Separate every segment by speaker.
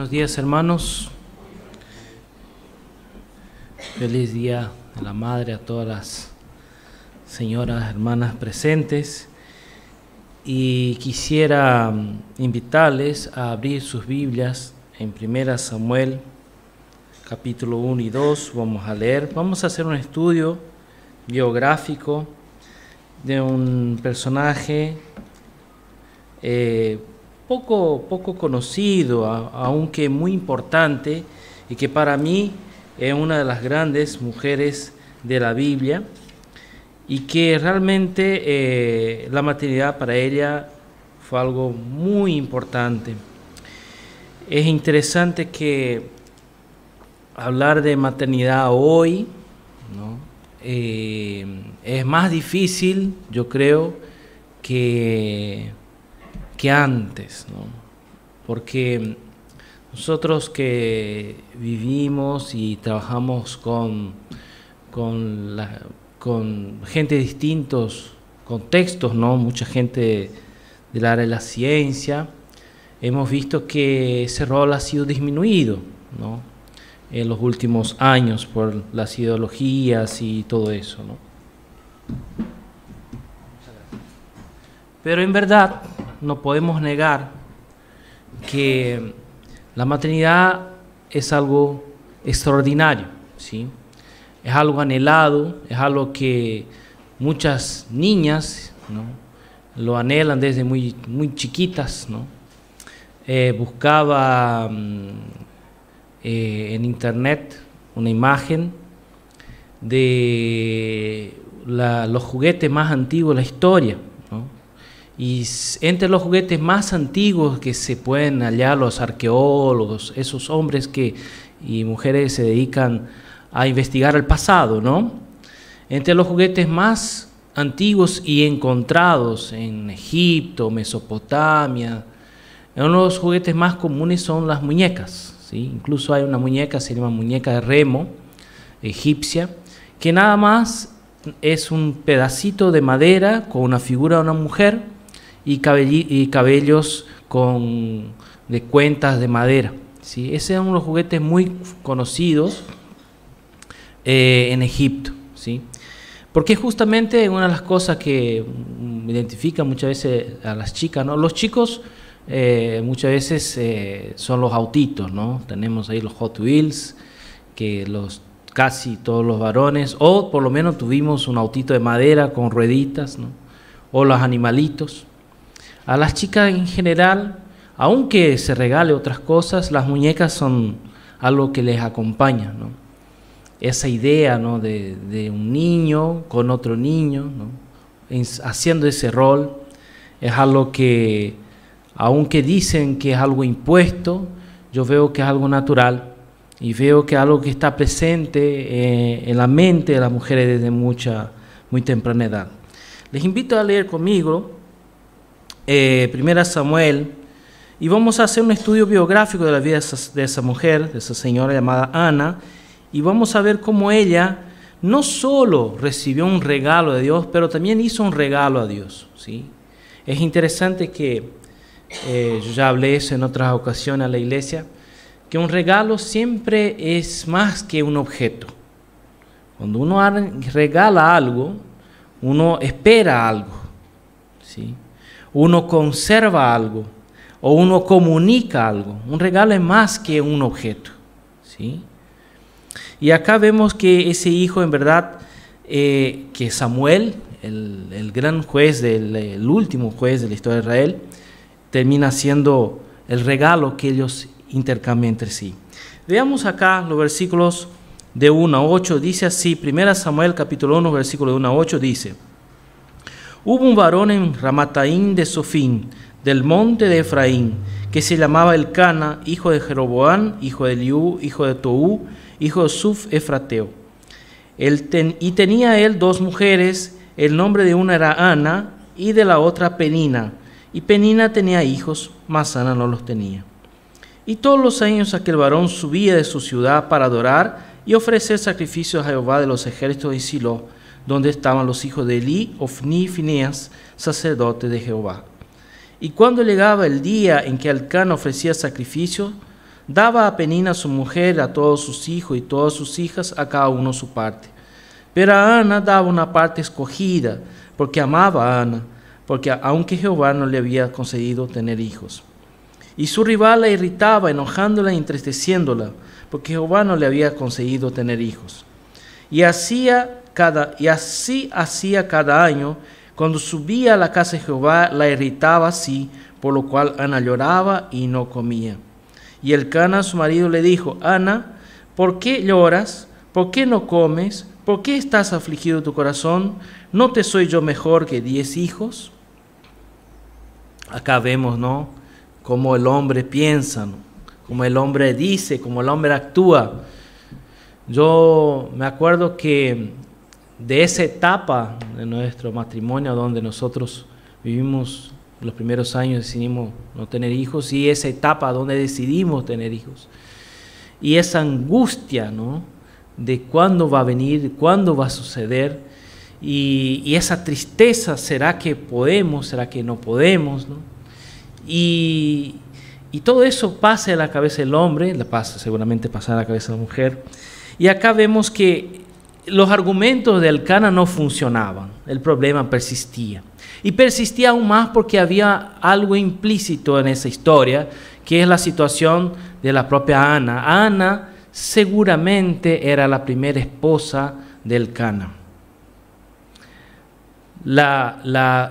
Speaker 1: Buenos días, hermanos. Feliz Día de la Madre a todas las señoras, hermanas presentes. Y quisiera invitarles a abrir sus Biblias en 1 Samuel, capítulo 1 y 2. Vamos a leer. Vamos a hacer un estudio biográfico de un personaje poco conocido, aunque muy importante, y que para mí es una de las grandes mujeres de la Biblia, y que realmente la maternidad para ella fue algo muy importante. Es interesante que hablar de maternidad hoy, ¿no? Es más difícil, yo creo, que antes, ¿no? Porque nosotros que vivimos y trabajamos con gente de distintos contextos, ¿no? Mucha gente del área de la ciencia, hemos visto que ese rol ha sido disminuido, ¿no? En los últimos años por las ideologías y todo eso, ¿no? Pero en verdad no podemos negar que la maternidad es algo extraordinario, ¿sí? Es algo anhelado, es algo que muchas niñas, ¿no?, lo anhelan desde muy chiquitas, ¿no? Buscaba en internet una imagen de los juguetes más antiguos de la historia, ¿no? Y entre los juguetes más antiguos que se pueden hallar los arqueólogos, esos hombres y mujeres que se dedican a investigar el pasado, ¿no? Entre los juguetes más antiguos y encontrados en Egipto, Mesopotamia, uno de los juguetes más comunes son las muñecas, ¿sí? Incluso hay una muñeca, se llama muñeca de remo, egipcia, que nada más es un pedacito de madera con una figura de una mujer y cabellos de cuentas de madera, ¿sí? Ese es uno de los juguetes muy conocidos en Egipto, ¿sí? Porque justamente una de las cosas que identifica muchas veces a las chicas, ¿no? Los chicos muchas veces son los autitos, ¿no? Tenemos ahí los Hot Wheels, que casi todos los varones, o por lo menos tuvimos un autito de madera con rueditas, ¿no? O los animalitos. A las chicas en general, aunque se regale otras cosas, las muñecas son algo que les acompaña, ¿no? Esa idea, ¿no?, de un niño con otro niño, ¿no?, haciendo ese rol, es algo que, aunque dicen que es algo impuesto, yo veo que es algo natural y veo que es algo que está presente en la mente de las mujeres desde muy temprana edad. Les invito a leer conmigo 1 Samuel, y vamos a hacer un estudio biográfico de la vida de esa mujer, de esa señora llamada Ana, y vamos a ver cómo ella no solo recibió un regalo de Dios, pero también hizo un regalo a Dios, ¿sí? Es interesante que, yo ya hablé eso en otras ocasiones a la iglesia, que un regalo siempre es más que un objeto. Cuando uno regala algo, uno espera algo, ¿sí? Uno conserva algo o uno comunica algo. Un regalo es más que un objeto, ¿sí? Y acá vemos que ese hijo, en verdad, que Samuel, el gran juez, el último juez de la historia de Israel, termina siendo el regalo que ellos intercambian entre sí. Veamos acá los versículos de 1 a 8, dice así, 1 Samuel capítulo 1, versículo de 1 a 8, dice: Hubo un varón en Ramataim de Sofín, del monte de Efraín, que se llamaba Elcana, hijo de Jeroboam, hijo de Eliú, hijo de Toú, hijo de Suf Efrateo. Y tenía él dos mujeres, el nombre de una era Ana y de la otra Penina. Y Penina tenía hijos, mas Ana no los tenía. Y todos los años aquel varón subía de su ciudad para adorar y ofrecer sacrificios a Jehová de los ejércitos de Silo, donde estaban los hijos de Elí, Ofni y Fineas, sacerdotes de Jehová. Y cuando llegaba el día en que Elcana ofrecía sacrificio, Daba a Penina su mujer, a todos sus hijos y todas sus hijas, a cada uno su parte. Pero a Ana daba una parte escogida, porque amaba a Ana, porque aunque Jehová no le había concedido tener hijos. Y su rival la irritaba, enojándola y entristeciéndola, porque Jehová no le había concedido tener hijos. Y así hacía cada año. Cuando subía a la casa de Jehová, la irritaba así, por lo cual Ana lloraba y no comía. Y Elcana, su marido, le dijo: Ana, ¿por qué lloras? ¿Por qué no comes? ¿Por qué estás afligido tu corazón? ¿No te soy yo mejor que 10 hijos? Acá vemos, ¿no?, cómo el hombre piensa, ¿no?, cómo el hombre dice, cómo el hombre actúa. Yo me acuerdo que de esa etapa de nuestro matrimonio, donde nosotros vivimos los primeros años, decidimos no tener hijos, y esa etapa donde decidimos tener hijos, y esa angustia, ¿no?, de cuándo va a venir, cuándo va a suceder, y esa tristeza, ¿será que podemos? ¿Será que no podemos?, ¿no? Y todo eso pasa en la cabeza del hombre, seguramente pasa en la cabeza de la mujer. Y acá vemos que los argumentos de Elcana no funcionaban, el problema persistía. Y persistía aún más porque había algo implícito en esa historia, que es la situación de la propia Ana. Ana seguramente era la primera esposa de Elcana. La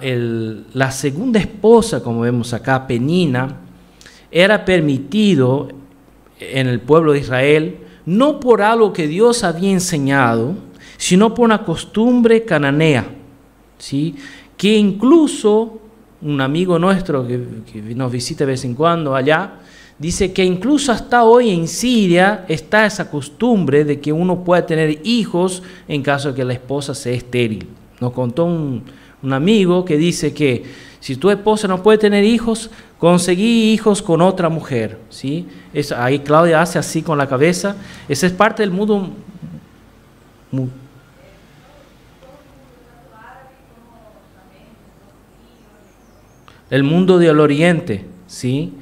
Speaker 1: segunda esposa, como vemos acá, Penina, era permitido en el pueblo de Israel, no por algo que Dios había enseñado, sino por una costumbre cananea, ¿sí?, que incluso un amigo nuestro que nos visita de vez en cuando allá, dice que incluso hasta hoy en Siria está esa costumbre de que uno pueda tener hijos en caso de que la esposa sea estéril. Nos contó un amigo que dice que si tu esposa no puede tener hijos, conseguí hijos con otra mujer, ¿sí? Ahí Claudia hace así con la cabeza. Esa es parte del mundo. El mundo del Oriente, ¿sí?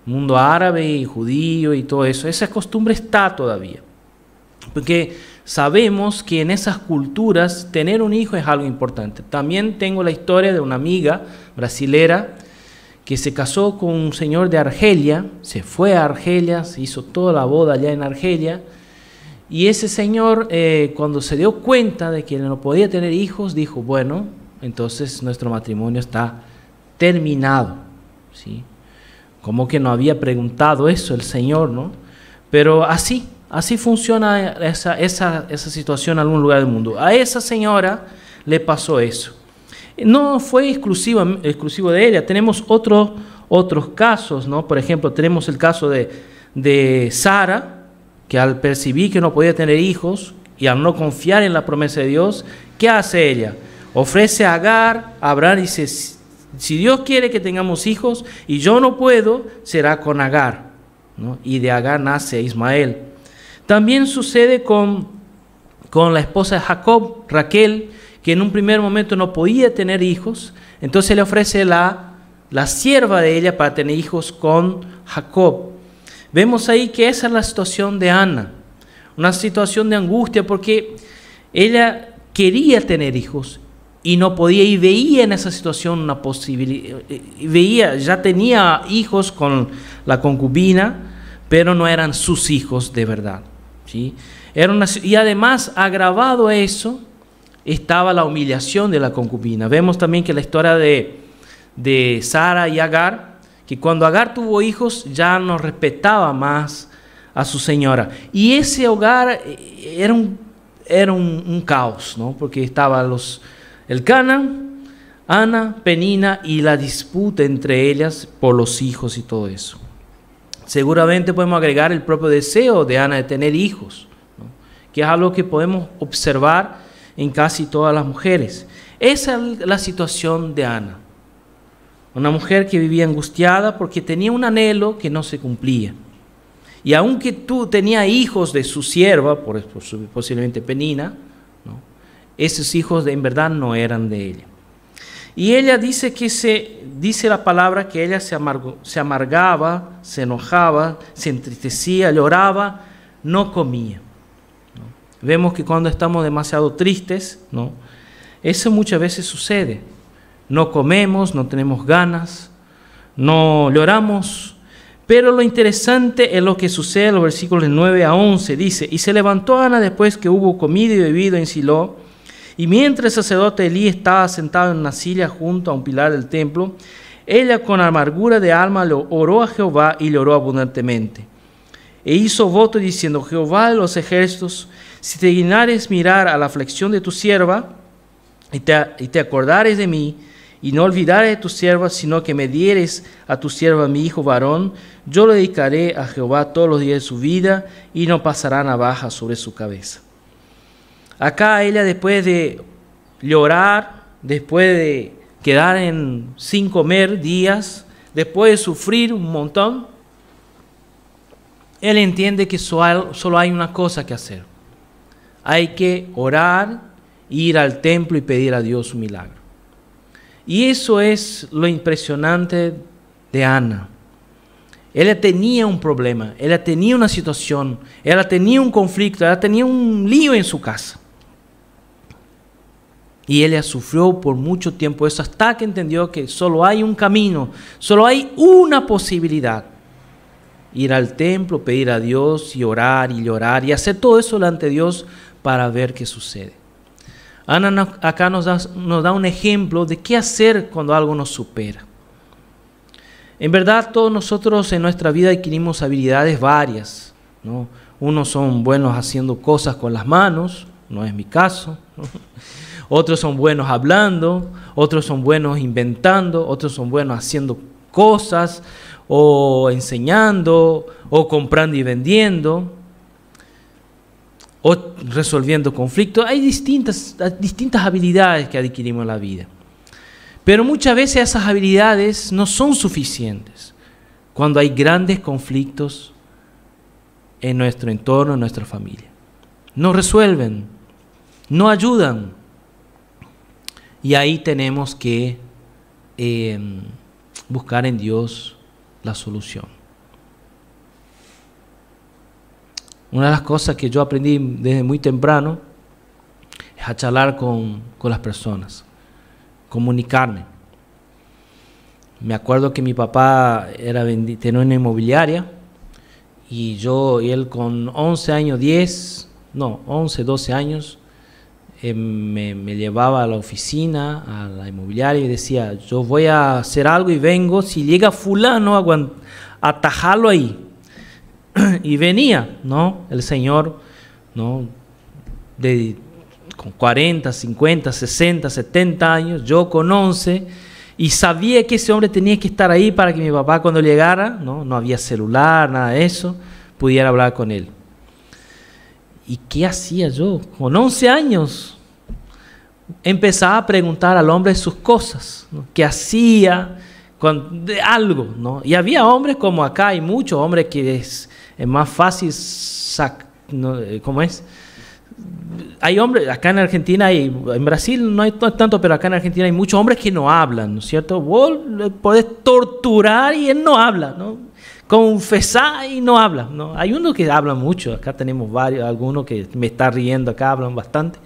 Speaker 1: Mundo árabe y judío y todo eso. Esa costumbre está todavía. Porque sabemos que en esas culturas tener un hijo es algo importante. También tengo la historia de una amiga brasilera que se casó con un señor de Argelia, se fue a Argelia, se hizo toda la boda allá en Argelia, y ese señor, cuando se dio cuenta de que no podía tener hijos, dijo: bueno, entonces nuestro matrimonio está terminado, ¿sí? Como que no había preguntado eso el señor, ¿no? Pero así funciona esa situación en algún lugar del mundo. A esa señora le pasó eso. No fue exclusivo de ella. Tenemos otros casos, ¿no? Por ejemplo, tenemos el caso de Sara, que al percibir que no podía tener hijos y al no confiar en la promesa de Dios, ¿qué hace ella? Ofrece a Agar. Abraham dice: si Dios quiere que tengamos hijos y yo no puedo, será con Agar, ¿no? Y de Agar nace Ismael. También sucede con la esposa de Jacob, Raquel, que en un primer momento no podía tener hijos, entonces le ofrece la sierva de ella para tener hijos con Jacob. Vemos ahí que esa es la situación de Ana, una situación de angustia, porque ella quería tener hijos y no podía, y veía en esa situación una posibilidad, ya tenía hijos con la concubina, pero no eran sus hijos de verdad, ¿sí? Y además, agravado a eso, estaba la humillación de la concubina. Vemos también que la historia de Sara y Agar, que cuando Agar tuvo hijos ya no respetaba más a su señora. Y ese hogar era un caos, ¿no? Porque estaba Elcana, Ana, Penina y la disputa entre ellas por los hijos y todo eso. Seguramente podemos agregar el propio deseo de Ana de tener hijos, ¿no? Que es algo que podemos observar en casi todas las mujeres. Esa es la situación de Ana, una mujer que vivía angustiada porque tenía un anhelo que no se cumplía. Y aunque tú tenía hijos de su sierva, posiblemente Penina, ¿no?, esos hijos en verdad no eran de ella. Y ella dice dice la palabra que ella se amargaba, se enojaba, se entristecía, lloraba, no comía, ¿no? Vemos que cuando estamos demasiado tristes, ¿no?, eso muchas veces sucede. No comemos, no tenemos ganas, no lloramos. Pero lo interesante es lo que sucede en los versículos 9 a 11. Dice: y se levantó Ana después que hubo comido y bebido en Silo, y mientras el sacerdote Elí estaba sentado en una silla junto a un pilar del templo, ella con amargura de alma oró a Jehová y lloró abundantemente. E hizo voto diciendo: Jehová de los ejércitos, si te dignares mirar a la aflicción de tu sierva, y te acordares de mí, y no olvidares de tu sierva, sino que me dieres a tu sierva mi hijo varón, yo le dedicaré a Jehová todos los días de su vida, y no pasará navaja sobre su cabeza. Acá ella, después de llorar, después de quedar sin comer días, después de sufrir un montón, él entiende que solo hay una cosa que hacer. Hay que orar, ir al templo y pedir a Dios un milagro. Y eso es lo impresionante de Ana. Ella tenía un problema, ella tenía una situación, ella tenía un conflicto, ella tenía un lío en su casa. Y ella sufrió por mucho tiempo eso, hasta que entendió que solo hay un camino, solo hay una posibilidad: ir al templo, pedir a Dios y orar y llorar y hacer todo eso delante de Dios para ver qué sucede. Ana acá nos da un ejemplo de qué hacer cuando algo nos supera. En verdad, todos nosotros en nuestra vida adquirimos habilidades varias, ¿no? Unos son buenos haciendo cosas con las manos, no es mi caso, ¿no? Otros son buenos hablando, otros son buenos inventando, otros son buenos haciendo cosas, o enseñando, o comprando y vendiendo, o resolviendo conflictos. Hay distintas habilidades que adquirimos en la vida. Pero muchas veces esas habilidades no son suficientes cuando hay grandes conflictos en nuestro entorno, en nuestra familia. No resuelven, no ayudan. Y ahí tenemos que buscar en Dios la solución. Una de las cosas que yo aprendí desde muy temprano es a charlar con las personas, comunicarme. Me acuerdo que mi papá tenía una inmobiliaria y él con 11 años, 11, 12 años, me llevaba a la oficina, a la inmobiliaria, y decía: yo voy a hacer algo y vengo, si llega fulano, atajarlo ahí. Y venía, ¿no?, el señor, ¿no?, con 40, 50, 60, 70 años, yo con 11, y sabía que ese hombre tenía que estar ahí para que mi papá, cuando llegara, no había celular, nada de eso, pudiera hablar con él. ¿Y qué hacía yo? Con 11 años empezaba a preguntar al hombre sus cosas, ¿no?, qué hacía, de algo, ¿no? Y había hombres como acá, hay muchos hombres que es más fácil, ¿cómo es? Hay hombres, acá en Argentina, en Brasil no hay tanto, pero acá en Argentina hay muchos hombres que no hablan, ¿no es cierto? Vos le podés torturar y él no habla, ¿no? Confesar y no habla, ¿no? Hay unos que hablan mucho, acá tenemos algunos que me está riendo, acá hablan bastante.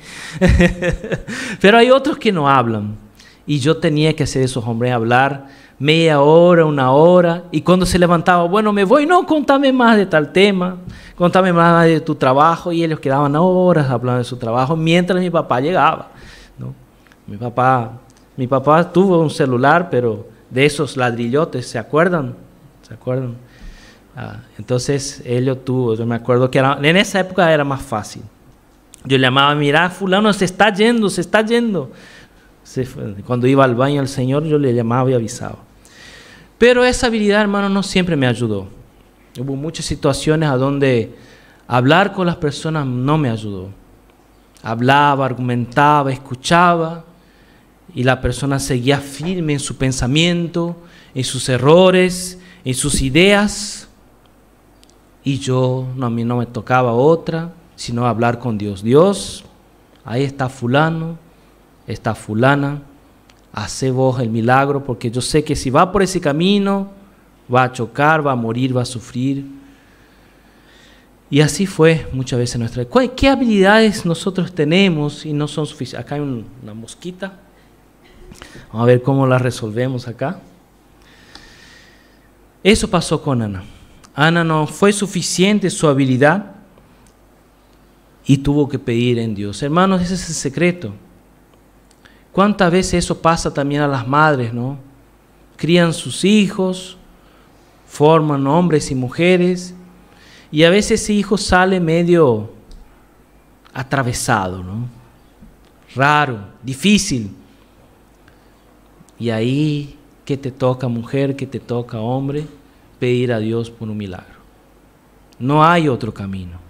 Speaker 1: Pero hay otros que no hablan. Y yo tenía que hacer esos hombres hablar media hora, una hora, y cuando se levantaba: bueno, me voy, no, contame más de tal tema, contame más de tu trabajo, y ellos quedaban horas hablando de su trabajo mientras mi papá llegaba, ¿no? Mi papá tuvo un celular, pero de esos ladrillotes, ¿se acuerdan? Entonces yo me acuerdo que en esa época era más fácil. Yo le llamaba: mira, fulano se está yendo. Cuando iba al baño al Señor, yo le llamaba y avisaba. Pero esa habilidad, hermano, no siempre me ayudó. Hubo muchas situaciones a donde hablar con las personas no me ayudó. Hablaba, argumentaba, escuchaba, y la persona seguía firme en su pensamiento, en sus errores, en sus ideas, y a mí no me tocaba otra sino hablar con Dios. Dios, ahí está fulano, está fulana, hacé vos el milagro, porque yo sé que si va por ese camino, va a chocar, va a morir, va a sufrir. Y así fue muchas veces nuestra vida. ¿Qué habilidades nosotros tenemos y no son suficientes? Acá hay una mosquita. Vamos a ver cómo la resolvemos acá. Eso pasó con Ana. Ana no fue suficiente su habilidad y tuvo que pedir en Dios. Hermanos, ese es el secreto. ¿Cuántas veces eso pasa también a las madres, no? Crían sus hijos, forman hombres y mujeres, y a veces ese hijo sale medio atravesado, ¿no? Raro, difícil. Y ahí, ¿qué te toca, mujer? ¿Qué te toca, hombre? Pedir a Dios por un milagro. No hay otro camino.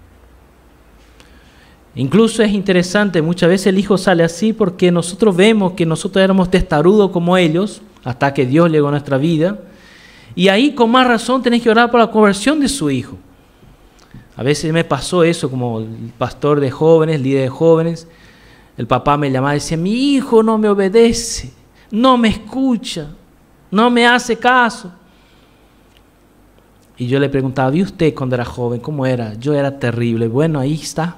Speaker 1: Incluso es interesante, muchas veces el hijo sale así porque nosotros vemos que nosotros éramos testarudos como ellos, hasta que Dios llegó a nuestra vida, y ahí con más razón tenés que orar por la conversión de su hijo. A veces me pasó eso como el pastor de jóvenes, líder de jóvenes. El papá me llamaba y decía, mi hijo no me obedece, no me escucha, no me hace caso. Y yo le preguntaba, ¿y usted cuando era joven cómo era? Yo era terrible. Bueno, ahí está.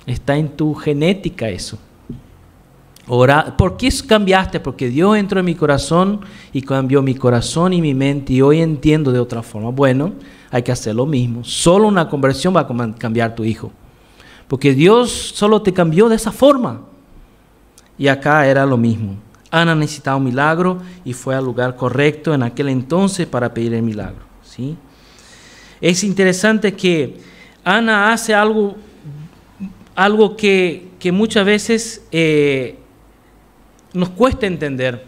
Speaker 1: Está en tu genética eso. ¿Por qué cambiaste? Porque Dios entró en mi corazón y cambió mi corazón y mi mente y hoy entiendo de otra forma. Bueno, hay que hacer lo mismo. Solo una conversión va a cambiar tu hijo. Porque Dios solo te cambió de esa forma. Y acá era lo mismo. Ana necesitaba un milagro y fue al lugar correcto en aquel entonces para pedir el milagro, ¿sí? Es interesante que Ana hace algo que muchas veces nos cuesta entender,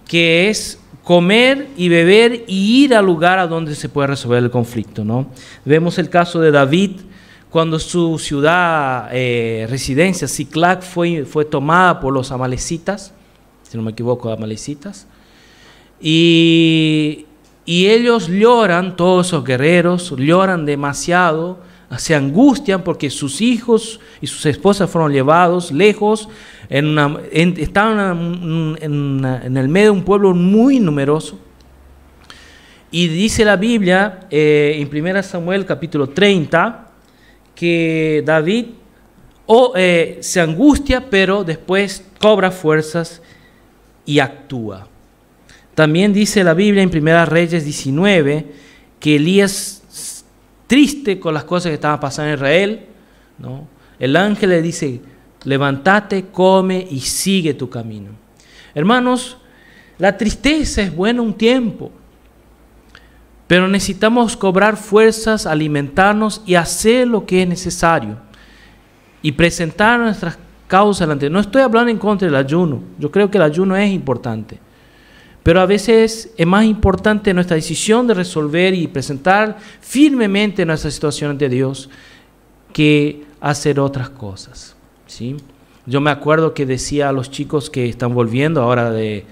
Speaker 1: que es comer y beber y ir al lugar a donde se puede resolver el conflicto, ¿no? Vemos el caso de David, cuando su ciudad, residencia, Siclac, fue tomada por los amalecitas, si no me equivoco, amalecitas, y ellos lloran, todos esos guerreros, lloran demasiado, se angustian porque sus hijos y sus esposas fueron llevados lejos, estaban en el medio de un pueblo muy numeroso. Y dice la Biblia, en 1 Samuel capítulo 30, que David se angustia, pero después cobra fuerzas y actúa. También dice la Biblia en 1 Reyes 19 que Elías, triste con las cosas que estaban pasando en Israel, ¿no? El ángel le dice, levántate, come y sigue tu camino. Hermanos, la tristeza es buena un tiempo, pero necesitamos cobrar fuerzas, alimentarnos y hacer lo que es necesario y presentar nuestras causas delante. No estoy hablando en contra del ayuno, yo creo que el ayuno es importante, pero a veces es más importante nuestra decisión de resolver y presentar firmemente nuestra situación ante Dios que hacer otras cosas, ¿sí? Yo me acuerdo que decía a los chicos que están volviendo ahora de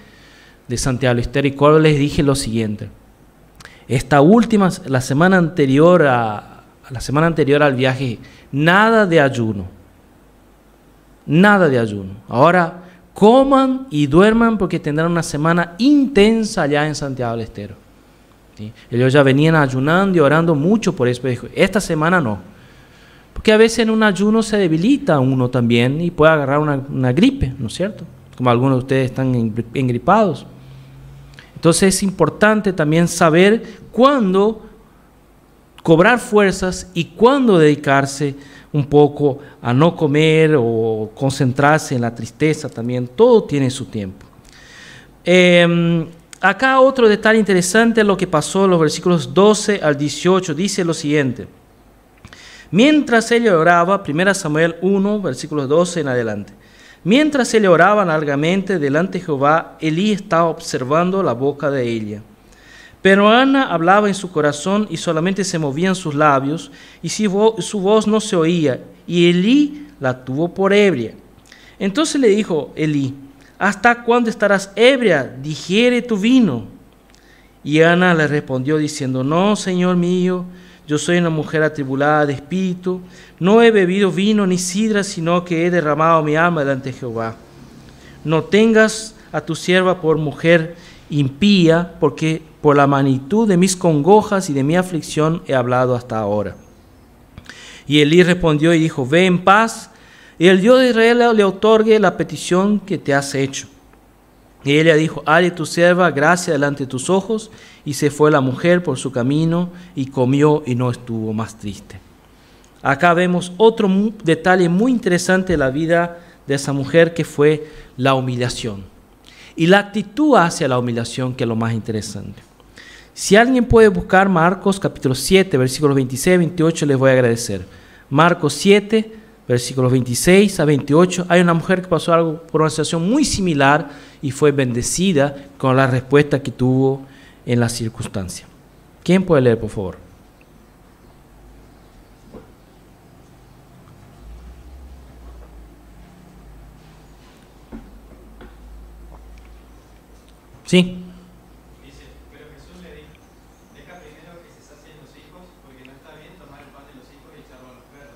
Speaker 1: Santiago del Estero, y les dije lo siguiente: la semana anterior al viaje, nada de ayuno. Nada de ayuno. Ahora coman y duerman porque tendrán una semana intensa allá en Santiago del Estero, ¿sí? Ellos ya venían ayunando y orando mucho por eso. Dijo, esta semana no. Porque a veces en un ayuno se debilita uno también y puede agarrar una gripe, ¿no es cierto? Como algunos de ustedes están engripados. Entonces es importante también saber cuándo cobrar fuerzas y cuándo dedicarse un poco a no comer o concentrarse en la tristeza también. Todo tiene su tiempo. Acá otro detalle interesante es lo que pasó en los versículos 12 al 18. Dice lo siguiente: mientras ella oraba, 1 Samuel 1, versículos 12 en adelante. Mientras ella oraba largamente delante de Jehová, Elí estaba observando la boca de ella. Pero Ana hablaba en su corazón y solamente se movían sus labios, y su voz no se oía, y Elí la tuvo por ebria. Entonces le dijo Elí: ¿hasta cuándo estarás ebria? Digiere tu vino. Y Ana le respondió diciendo: no, Señor mío, yo soy una mujer atribulada de espíritu, no he bebido vino ni sidra, sino que he derramado mi alma delante de Jehová. no tengas a tu sierva por mujer impía, porque por la magnitud de mis congojas y de mi aflicción he hablado hasta ahora. Y Elí respondió y dijo, ve en paz, y el Dios de Israel le otorgue la petición que te has hecho. Y ella dijo, hale tu sierva gracia delante de tus ojos, y se fue la mujer por su camino, y comió y no estuvo más triste. Acá vemos otro detalle muy interesante de la vida de esa mujer, que fue la humillación. Y la actitud hacia la humillación, que es lo más interesante. Si alguien puede buscar Marcos capítulo 7, versículos 26 y 28, les voy a agradecer. Marcos 7, versículos 26 a 28, hay una mujer que pasó algo por una situación muy similar y fue bendecida con la respuesta que tuvo en la circunstancia. ¿Quién puede leer, por favor? Sí.
Speaker 2: Dice, pero Jesús le dijo, deja primero que se sacien los hijos, porque no está bien tomar el pan de los hijos y echarlo a los perros.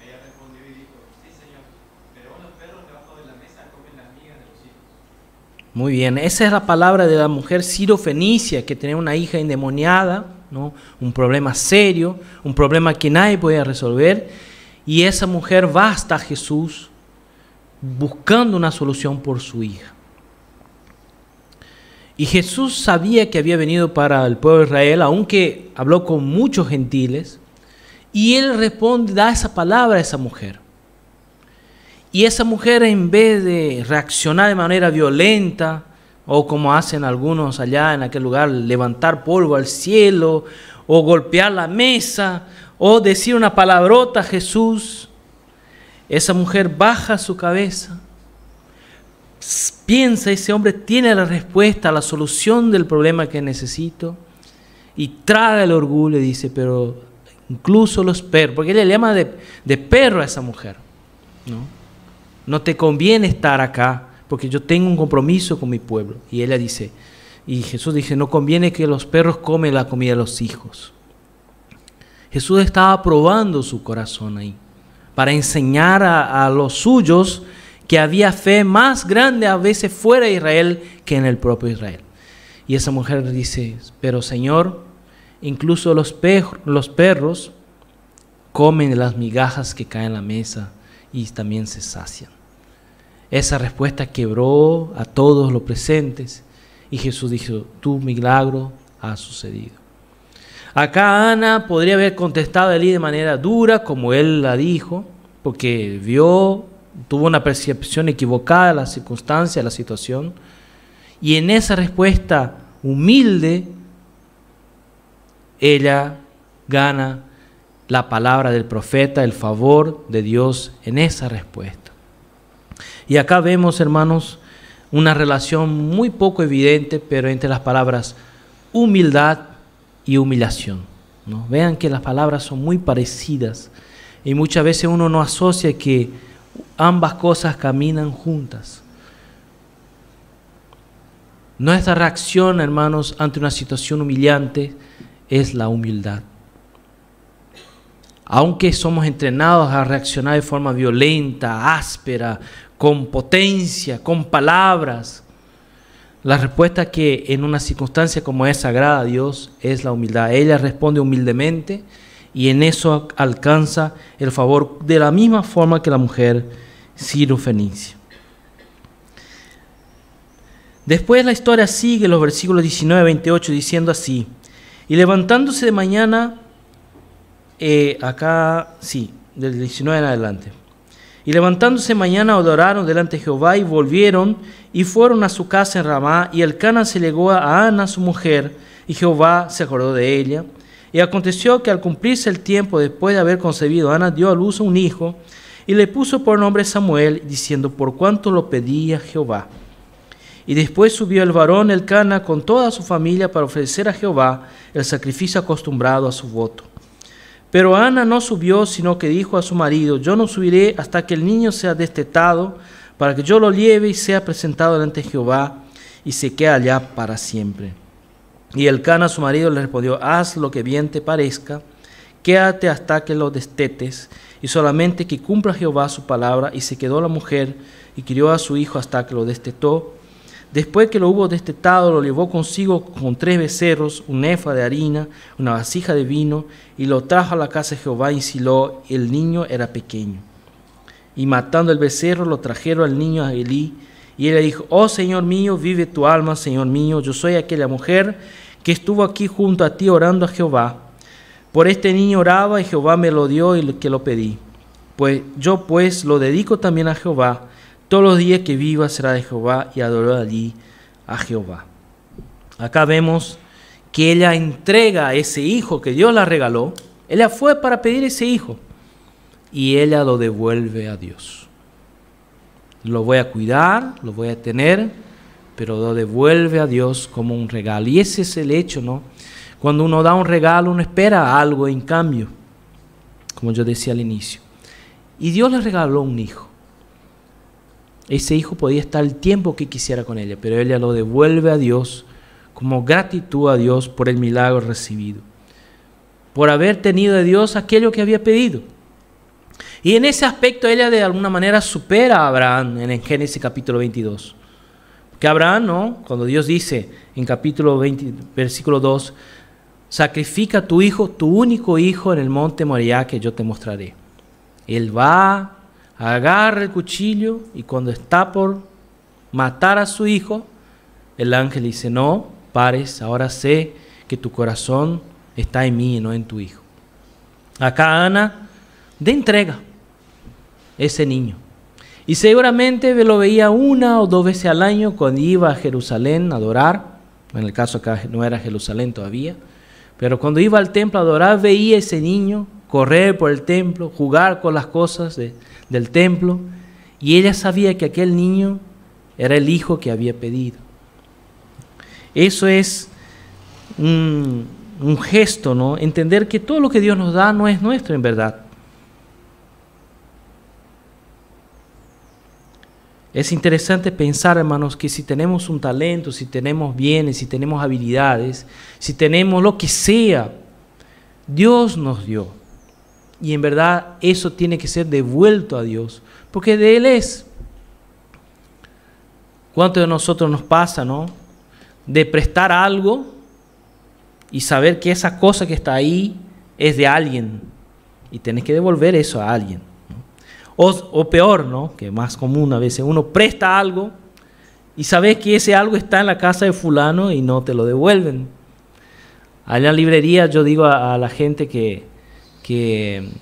Speaker 2: Ella respondió y dijo, sí, Señor, pero aún los perros debajo de la mesa comen las migas de los hijos.
Speaker 1: Muy bien, esa es la palabra de la mujer sirofenicia, que tenía una hija endemoniada, ¿no? Un problema serio, un problema que nadie podía resolver, y esa mujer va hasta Jesús buscando una solución por su hija. Y Jesús sabía que había venido para el pueblo de Israel, aunque habló con muchos gentiles, y él responde, da esa palabra a esa mujer. Y esa mujer, en vez de reaccionar de manera violenta, o como hacen algunos allá en aquel lugar, levantar polvo al cielo, o golpear la mesa, o decir una palabrota a Jesús, esa mujer baja su cabeza, piensa, ese hombre tiene la respuesta, la solución del problema que necesito, y traga el orgullo y dice, pero incluso los perros, porque ella le llama de perro a esa mujer, no te conviene estar acá, porque yo tengo un compromiso con mi pueblo. Y ella dice, y Jesús dice, no conviene que los perros comen la comida de los hijos. Jesús estaba probando su corazón ahí, para enseñar a los suyos que había fe más grande a veces fuera de Israel que en el propio Israel. Y esa mujer dice, pero Señor, incluso los perros comen las migajas que caen en la mesa y también se sacian. Esa respuesta quebró a todos los presentes y Jesús dijo, tu milagro ha sucedido. Acá Ana podría haber contestado a Elí de manera dura, como él la dijo, porque tuvo una percepción equivocada de la circunstancia, de la situación, y en esa respuesta humilde, ella gana la palabra del profeta, el favor de Dios en esa respuesta. Y acá vemos, hermanos, una relación muy poco evidente, pero entre las palabras humildad y humillación, ¿no? Vean que las palabras son muy parecidas y muchas veces uno no asocia que ambas cosas caminan juntas. Nuestra reacción, hermanos, ante una situación humillante es la humildad. Aunque somos entrenados a reaccionar de forma violenta, áspera, con potencia, con palabras, la respuesta que en una circunstancia como esa agrada a Dios es la humildad. Ella responde humildemente y en eso alcanza el favor de la misma forma que la mujer sirofenicia. Después la historia sigue, los versículos 19 a 28, diciendo así, y levantándose de mañana, del 19 en adelante, y levantándose mañana adoraron delante de Jehová y volvieron y fueron a su casa en Ramá, y Elcana se llegó a Ana su mujer, y Jehová se acordó de ella. Y aconteció que al cumplirse el tiempo después de haber concebido, Ana dio a luz a un hijo, y le puso por nombre Samuel, diciendo, por cuanto lo pedía Jehová. Y después subió el varón Elcana con toda su familia para ofrecer a Jehová el sacrificio acostumbrado a su voto. Pero Ana no subió, sino que dijo a su marido, yo no subiré hasta que el niño sea destetado, para que yo lo lleve y sea presentado delante de Jehová, y se quede allá para siempre. Y Elcana, su marido, le respondió, haz lo que bien te parezca, quédate hasta que lo destetes, y solamente que cumpla Jehová su palabra. Y se quedó la mujer y crió a su hijo hasta que lo destetó. Después que lo hubo destetado, lo llevó consigo con 3 becerros, un efa de harina, una vasija de vino, y lo trajo a la casa de Jehová en Silo. El niño era pequeño. Y matando el becerro, lo trajeron al niño a Elí. Y él le dijo: oh Señor mío, vive tu alma, Señor mío. Yo soy aquella mujer que estuvo aquí junto a ti orando a Jehová. Por este niño oraba y Jehová me lo dio y que lo pedí. Yo lo dedico también a Jehová. Todos los días que viva será de Jehová, y adoró allí a Jehová. Acá vemos que ella entrega a ese hijo que Dios la regaló. Ella fue para pedir ese hijo y ella lo devuelve a Dios. Lo voy a cuidar, lo voy a tener, pero lo devuelve a Dios como un regalo. Y ese es el hecho, ¿no? Cuando uno da un regalo, uno espera algo en cambio, como yo decía al inicio. Y Dios le regaló un hijo. Ese hijo podía estar el tiempo que quisiera con ella, pero ella lo devuelve a Dios como gratitud a Dios por el milagro recibido, por haber tenido de Dios aquello que había pedido. Y en ese aspecto ella de alguna manera supera a Abraham en Génesis capítulo 22. Porque Abraham, ¿no? Cuando Dios dice en capítulo 20, versículo 2, sacrifica a tu hijo, tu único hijo, en el monte Moriah que yo te mostraré. Él va, agarra el cuchillo, y cuando está por matar a su hijo, el ángel dice: no, pares, ahora sé que tu corazón está en mí y no en tu hijo. Acá Ana de entrega ese niño. Y seguramente lo veía 1 o 2 veces al año cuando iba a Jerusalén a adorar. En el caso acá no era Jerusalén todavía, pero cuando iba al templo a adorar, veía ese niño correr por el templo, jugar con las cosas del templo, y ella sabía que aquel niño era el hijo que había pedido. Eso es un gesto, ¿no? Entender que todo lo que Dios nos da no es nuestro en verdad. Es interesante pensar, hermanos, que si tenemos un talento, si tenemos bienes, si tenemos habilidades, si tenemos lo que sea, Dios nos dio. Y en verdad eso tiene que ser devuelto a Dios, porque de Él es. ¿Cuánto de nosotros nos pasa, no? De prestar algo y saber que esa cosa que está ahí es de alguien y tenés que devolver eso a alguien, ¿no? O peor, ¿no? Que es más común a veces, uno presta algo y sabes que ese algo está en la casa de fulano y no te lo devuelven. Allá en la librería yo digo a la gente que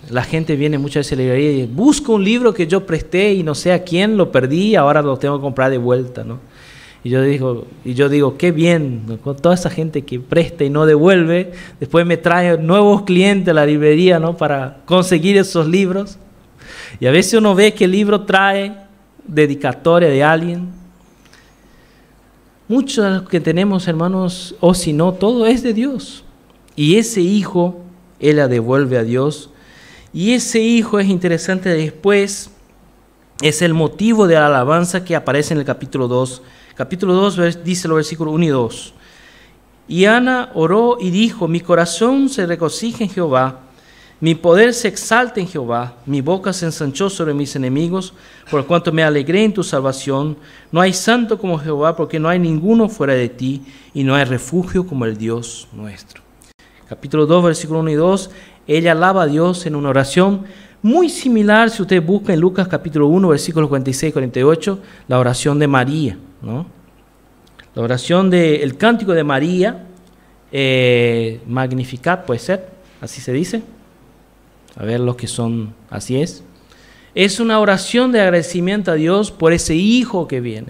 Speaker 1: la gente viene muchas veces a la librería y dice: busco un libro que yo presté y no sé a quién lo perdí, ahora lo tengo que comprar de vuelta, ¿no? Y yo digo, qué bien, ¿no? Con toda esa gente que presta y no devuelve, después me trae nuevos clientes a la librería, ¿no? Para conseguir esos libros. Y a veces uno ve que el libro trae dedicatoria de alguien. Mucho de lo que tenemos, hermanos, o si no, todo es de Dios. Y ese hijo, Él la devuelve a Dios. Y ese hijo es interesante después, es el motivo de la alabanza que aparece en el capítulo 2. Capítulo 2 dice los versículos 1 y 2. Y Ana oró y dijo: mi corazón se regocija en Jehová, mi poder se exalta en Jehová, mi boca se ensanchó sobre mis enemigos, por cuanto me alegré en tu salvación. No hay santo como Jehová, porque no hay ninguno fuera de ti, y no hay refugio como el Dios nuestro. Capítulo 2, versículo 1 y 2, ella alaba a Dios en una oración muy similar, si usted busca en Lucas capítulo 1, versículos 46 y 48, la oración de María, ¿no? La oración del cántico de María, Magnificat, puede ser, así se dice. A ver los que son, así es. Es una oración de agradecimiento a Dios por ese hijo que viene.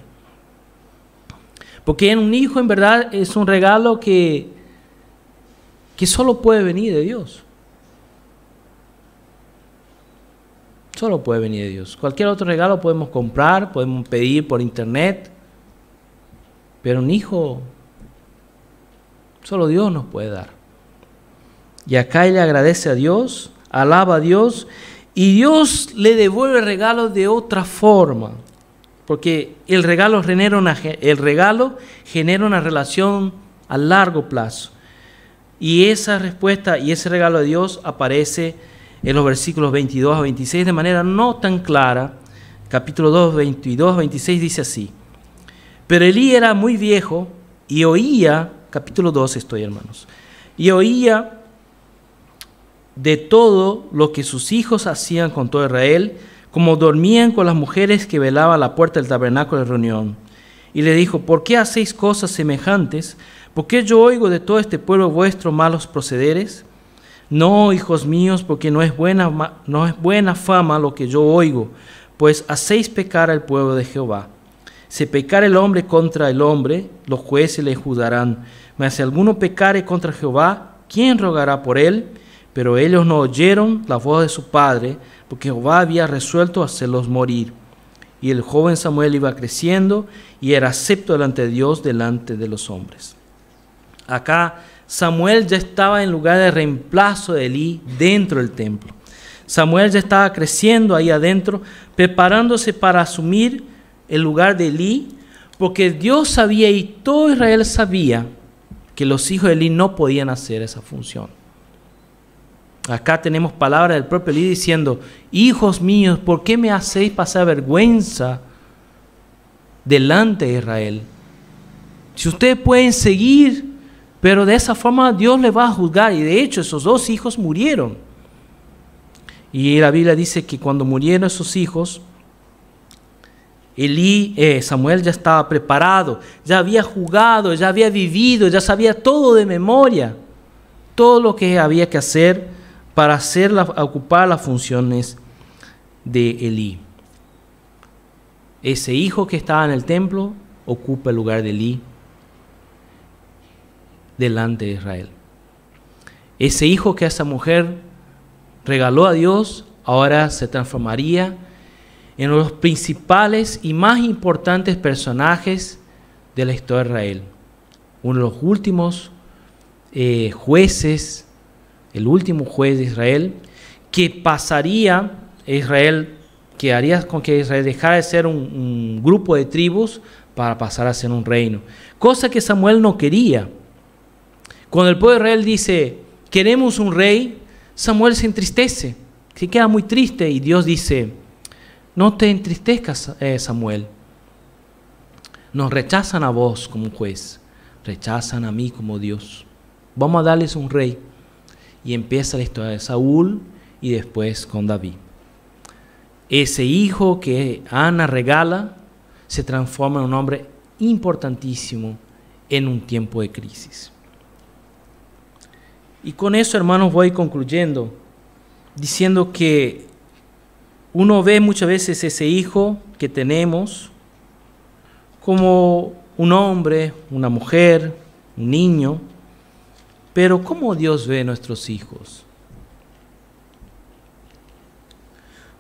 Speaker 1: Porque un hijo en verdad es un regalo que solo puede venir de Dios. Solo puede venir de Dios. Cualquier otro regalo podemos comprar, podemos pedir por internet, pero un hijo solo Dios nos puede dar. Y acá ella agradece a Dios, alaba a Dios, y Dios le devuelve el regalo de otra forma, porque el regalo genera una relación a largo plazo. Y esa respuesta y ese regalo de Dios aparece en los versículos 22 a 26 de manera no tan clara, capítulo 2, 22, 26 dice así: pero Elí era muy viejo y oía, capítulo 2 estoy, hermanos, y oía de todo lo que sus hijos hacían con todo Israel, como dormían con las mujeres que velaban a la puerta del tabernáculo de reunión. Y le dijo: ¿por qué hacéis cosas semejantes? ¿Por qué yo oigo de todo este pueblo vuestro malos procederes? No, hijos míos, porque no es buena fama lo que yo oigo, pues hacéis pecar al pueblo de Jehová. Si pecare el hombre contra el hombre, los jueces le juzgarán. Mas si alguno pecare contra Jehová, ¿quién rogará por él? Pero ellos no oyeron la voz de su padre, porque Jehová había resuelto hacerlos morir. Y el joven Samuel iba creciendo y era acepto delante de Dios, delante de los hombres. Acá Samuel ya estaba en lugar de reemplazo de Elí dentro del templo. Samuel ya estaba creciendo ahí adentro, preparándose para asumir el lugar de Elí, porque Dios sabía y todo Israel sabía que los hijos de Elí no podían hacer esa función. Acá tenemos palabras del propio Elí diciendo: hijos míos, ¿por qué me hacéis pasar vergüenza delante de Israel? Si ustedes pueden seguir, pero de esa forma Dios les va a juzgar. Y de hecho esos dos hijos murieron. Y la Biblia dice que cuando murieron esos hijos, Samuel ya estaba preparado, ya había jugado, ya había vivido, ya sabía todo de memoria, todo lo que había que hacer para ocupar las funciones de Elí. Ese hijo que estaba en el templo ocupa el lugar de Elí delante de Israel. Ese hijo que esa mujer regaló a Dios ahora se transformaría en uno de los principales y más importantes personajes de la historia de Israel. Uno de los últimos jueces, el último juez de Israel, que pasaría Israel, que haría con que Israel dejara de ser un grupo de tribus para pasar a ser un reino. Cosa que Samuel no quería. Cuando el pueblo de Israel dice: queremos un rey, Samuel se entristece, se queda muy triste, y Dios dice: no te entristezcas, Samuel. Nos rechazan a vos como juez, rechazan a mí como Dios. Vamos a darles un rey. Y empieza la historia de Saúl y después con David. Ese hijo que Ana regala se transforma en un hombre importantísimo en un tiempo de crisis. Y con eso, hermanos, voy concluyendo, diciendo que uno ve muchas veces ese hijo que tenemos como un hombre, una mujer, un niño, pero ¿cómo Dios ve a nuestros hijos?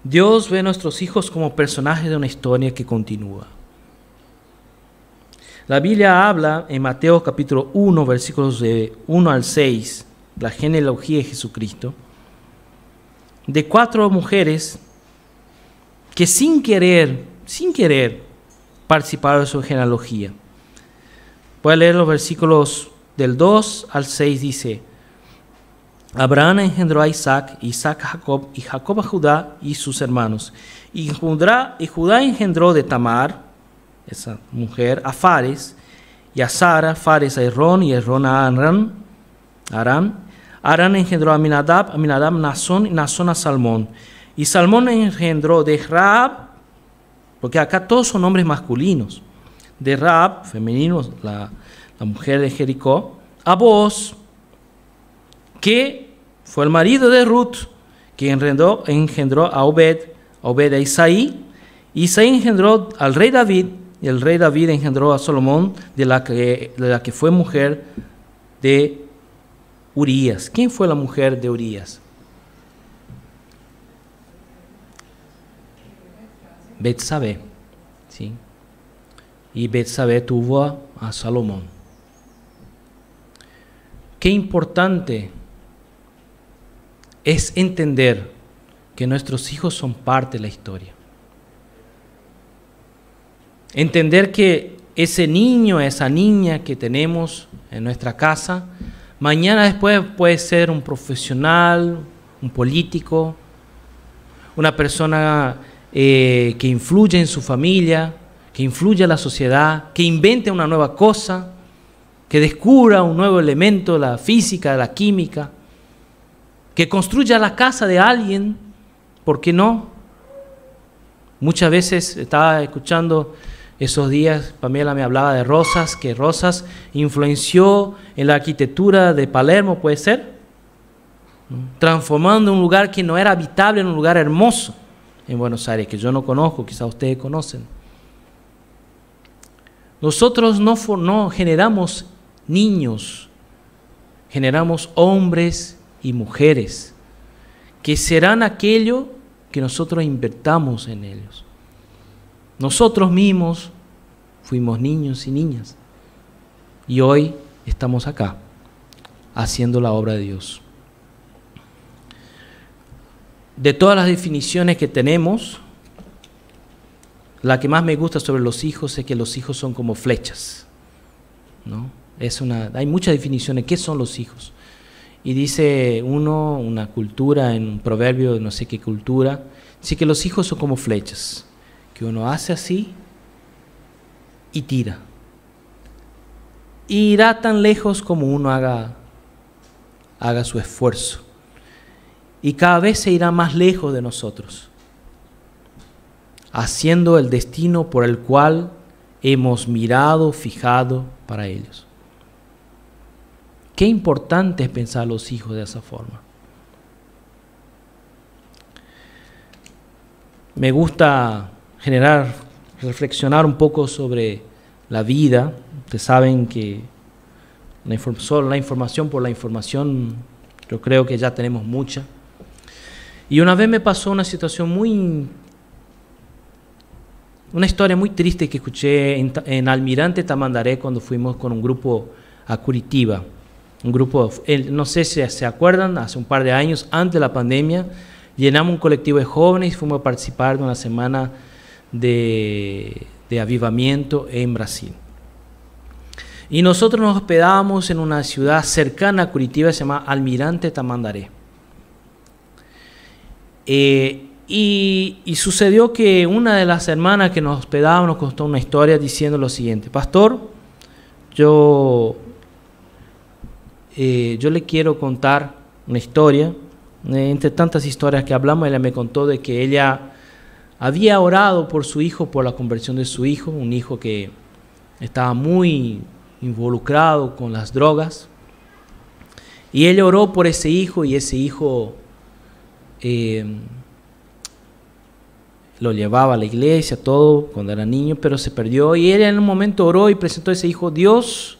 Speaker 1: Dios ve a nuestros hijos como personajes de una historia que continúa. La Biblia habla en Mateo capítulo 1, versículos de 1 al 6, la genealogía de Jesucristo, de 4 mujeres que sin querer, participaron de su genealogía. Voy a leer los versículos del 2 al 6, dice: Abraham engendró a Isaac, Isaac a Jacob, y Jacob a Judá y sus hermanos. Y Judá engendró de Tamar, esa mujer, a Fares, y a Sara, Fares a Herrón, y Herrón a Aram. Aram engendró a Aminadab, Aminadab a Nazón, y Nazón a Salmón. Y Salmón engendró de Rahab, porque acá todos son nombres masculinos, de Rahab, femenino, la mujer de Jericó, a Booz, que fue el marido de Ruth, que engendró a Obed a Isaí. Isaí engendró al rey David, y el rey David engendró a Salomón, de la que fue mujer de Urías. ¿Quién fue la mujer de Urías? Betsabé, ¿sí? Y Betsabé tuvo a Salomón. Qué importante es entender que nuestros hijos son parte de la historia. Entender que ese niño, esa niña que tenemos en nuestra casa, mañana después puede ser un profesional, un político, una persona que influya en su familia, que influya en la sociedad, que invente una nueva cosa, que descubra un nuevo elemento de la física, de la química, que construya la casa de alguien, ¿por qué no? Muchas veces estaba escuchando esos días, Pamela me hablaba de Rosas, que Rosas influenció en la arquitectura de Palermo, ¿puede ser? Transformando un lugar que no era habitable en un lugar hermoso en Buenos Aires, que yo no conozco, quizás ustedes conocen. Nosotros no generamos niños, generamos hombres y mujeres que serán aquello que nosotros invertamos en ellos. Nosotros mismos fuimos niños y niñas y hoy estamos acá haciendo la obra de Dios. De todas las definiciones que tenemos, la que más me gusta sobre los hijos es que los hijos son como flechas, ¿no? Hay muchas definiciones. ¿Qué son los hijos? Y dice una cultura, en un proverbio de no sé qué cultura, dice que los hijos son como flechas, que uno hace así y tira. Y irá tan lejos como uno haga su esfuerzo. Y cada vez se irá más lejos de nosotros, haciendo el destino por el cual hemos mirado, fijado para ellos. Qué importante es pensar a los hijos de esa forma. Me gusta reflexionar un poco sobre la vida. Ustedes saben que solo la información por la información, yo creo que ya tenemos mucha. Y una vez me pasó una situación una historia muy triste que escuché en Almirante Tamandaré cuando fuimos con un grupo a Curitiba. Un grupo, no sé si se acuerdan, hace un par de años, antes de la pandemia, llenamos un colectivo de jóvenes y fuimos a participar de una semana de avivamiento en Brasil. Y nosotros nos hospedábamos en una ciudad cercana a Curitiba, se llama Almirante Tamandaré. Y sucedió que una de las hermanas que nos hospedaba nos contó una historia diciendo lo siguiente: pastor, yo le quiero contar una historia. Entre tantas historias que hablamos, ella me contó de que ella había orado por su hijo, por la conversión de su hijo, un hijo que estaba muy involucrado con las drogas. Y ella oró por ese hijo y ese hijo lo llevaba a la iglesia, todo, cuando era niño, pero se perdió. Y ella en un momento oró y presentó a ese hijo: Dios,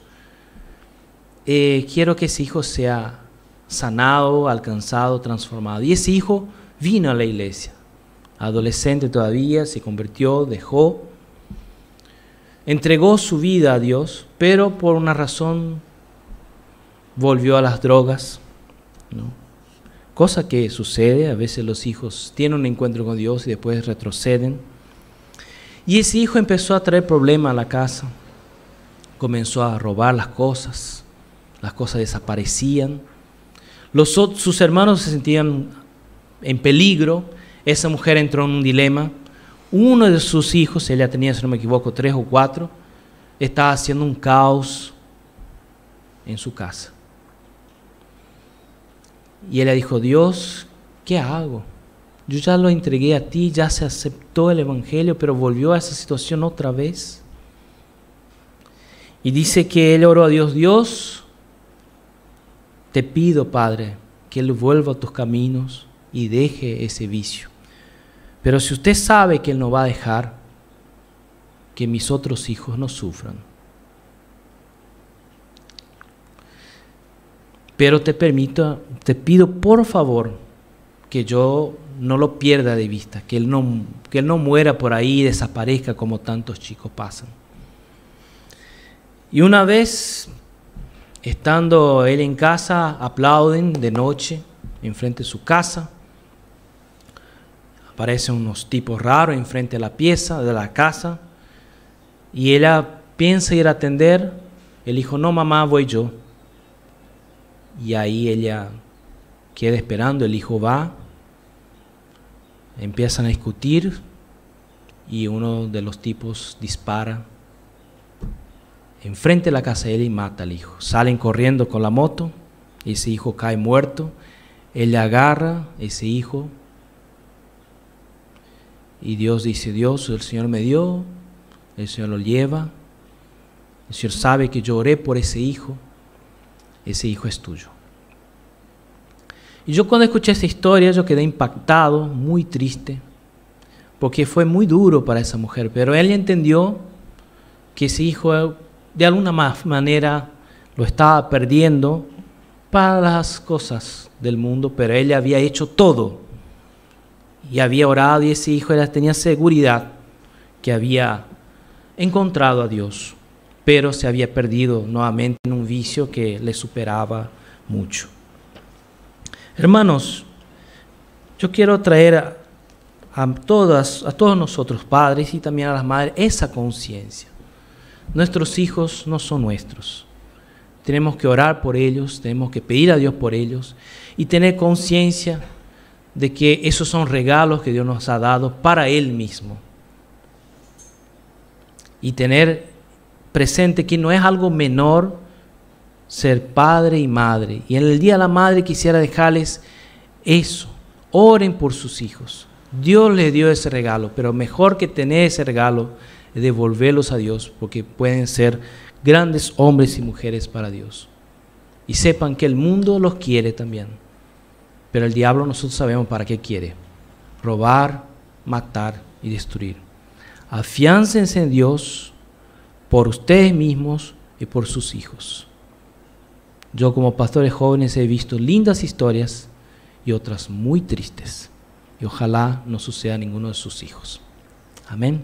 Speaker 1: quiero que ese hijo sea sanado, alcanzado, transformado. Y ese hijo vino a la iglesia, adolescente todavía, se convirtió, dejó, entregó su vida a Dios, pero por una razón volvió a las drogas, ¿no? Cosa que sucede, a veces los hijos tienen un encuentro con Dios y después retroceden. Y ese hijo empezó a traer problemas a la casa, comenzó a robar las cosas desaparecían. Sus hermanos se sentían en peligro. Esa mujer entró en un dilema. Uno de sus hijos, ella tenía, si no me equivoco, 3 o 4, estaba haciendo un caos en su casa. Y ella dijo: Dios, ¿qué hago? Yo ya lo entregué a ti, ya se aceptó el evangelio, pero volvió a esa situación otra vez. Y dice que él oró a Dios: Dios, te pido, Padre, que él vuelva a tus caminos y deje ese vicio. Pero si usted sabe que él no va a dejar, que mis otros hijos no sufran. Pero te pido por favor que yo no lo pierda de vista, que él no muera por ahí y desaparezca como tantos chicos pasan. Y una vez, estando él en casa, aplauden de noche enfrente de su casa. Aparecen unos tipos raros enfrente de la pieza, de la casa. Y ella piensa ir a atender. El hijo: no, mamá, voy yo. Y ahí ella queda esperando. El hijo va. Empiezan a discutir. y uno de los tipos dispara enfrente de la casa de él y mata al hijo. Salen corriendo con la moto, ese hijo cae muerto, él le agarra ese hijo y Dios dice: Dios, el Señor me dio, el Señor lo lleva, el Señor sabe que yo oré por ese hijo es tuyo. Y yo cuando escuché esta historia yo quedé impactado, muy triste, porque fue muy duro para esa mujer, pero ella entendió que ese hijo de alguna manera lo estaba perdiendo para las cosas del mundo, pero ella había hecho todo y había orado, y ese hijo tenía seguridad que había encontrado a Dios, pero se había perdido nuevamente en un vicio que le superaba mucho. Hermanos, yo quiero traer a todos nosotros, padres y también a las madres, esa conciencia. Nuestros hijos no son nuestros. Tenemos que orar por ellos, tenemos que pedir a Dios por ellos y tener conciencia de que esos son regalos que Dios nos ha dado para Él mismo. Y tener presente que no es algo menor ser padre y madre. Y en el Día de la Madre quisiera dejarles eso. Oren por sus hijos. Dios les dio ese regalo, pero mejor que tener ese regalo es devolverlos a Dios, porque pueden ser grandes hombres y mujeres para Dios. Y sepan que el mundo los quiere también, pero el diablo nosotros sabemos para qué quiere: robar, matar y destruir. Afiáncense en Dios por ustedes mismos y por sus hijos. Yo como pastores jóvenes he visto lindas historias y otras muy tristes, y ojalá no suceda a ninguno de sus hijos. Amén.